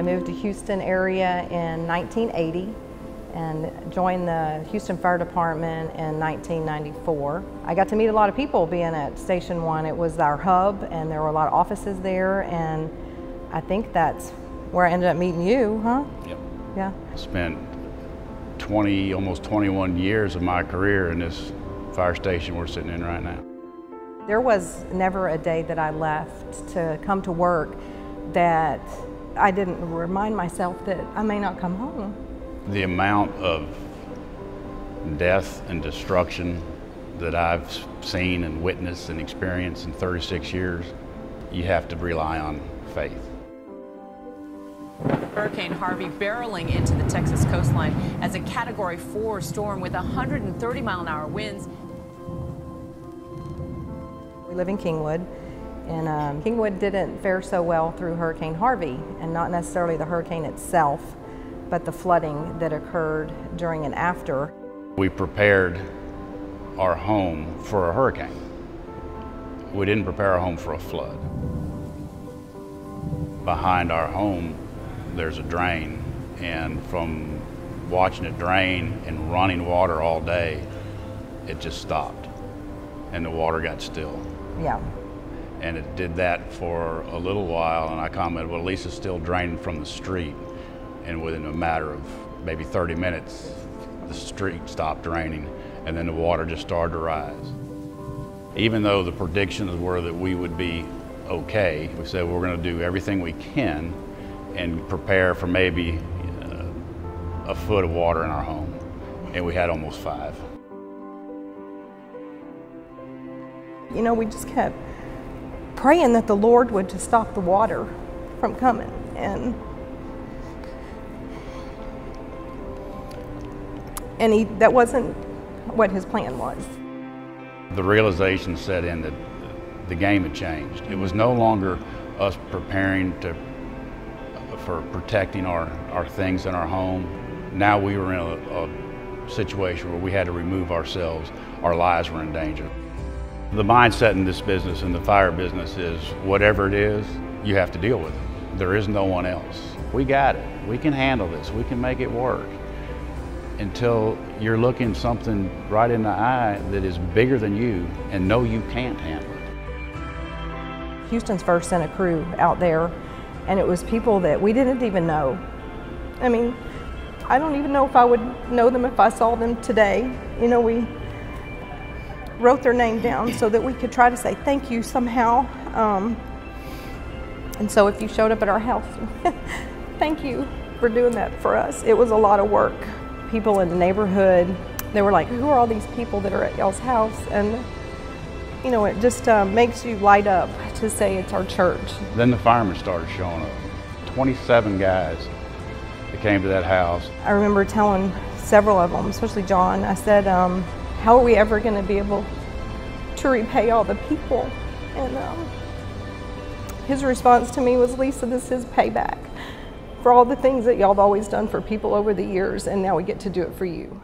I moved to Houston area in 1980 and joined the Houston Fire Department in 1994. I got to meet a lot of people being at Station 1. It was our hub and there were a lot of offices there, and I think that's where I ended up meeting you, huh? Yep. Yeah. Spent almost 21 years of my career in this fire station we're sitting in right now. There was never a day that I left to come to work that I didn't remind myself that I may not come home. The amount of death and destruction that I've seen and witnessed and experienced in 36 years, you have to rely on faith. Hurricane Harvey barreling into the Texas coastline as a Category 4 storm with 130-mile-an-hour winds. We live in Kingwood, and Kingwood didn't fare so well through Hurricane Harvey, and not necessarily the hurricane itself, but the flooding that occurred during and after. We prepared our home for a hurricane. We didn't prepare our home for a flood. Behind our home, there's a drain, and from watching it drain and running water all day, it just stopped, and the water got still. Yeah. And it did that for a little while, and I commented, well, at least it's still draining from the street. And within a matter of maybe 30 minutes, the street stopped draining, and then the water just started to rise. Even though the predictions were that we would be okay, we said we're going to do everything we can and prepare for maybe a foot of water in our home. And we had almost 5. You know, we just kept praying that the Lord would just stop the water from coming. And that wasn't what his plan was. The realization set in that the game had changed. It was no longer us preparing for protecting our things in our home. Now we were in a situation where we had to remove ourselves. Our lives were in danger. The mindset in this business, in the fire business, is whatever it is, you have to deal with it. There is no one else. We got it. We can handle this. We can make it work. Until you're looking something right in the eye that is bigger than you and know you can't handle it. Houston's first sent a crew out there, and it was people that we didn't even know. I mean, I don't even know if I would know them if I saw them today. You know, we wrote their name down so that we could try to say thank you somehow. And so if you showed up at our house, thank you for doing that for us. It was a lot of work. People in the neighborhood, they were like, who are all these people that are at y'all's house? And you know, it just makes you light up to say it's our church. Then the firemen started showing up. 27 guys that came to that house. I remember telling several of them, especially John, I said, how are we ever going to be able to repay all the people? And his response to me was, Lisa, this is payback for all the things that y'all have always done for people over the years, and now we get to do it for you.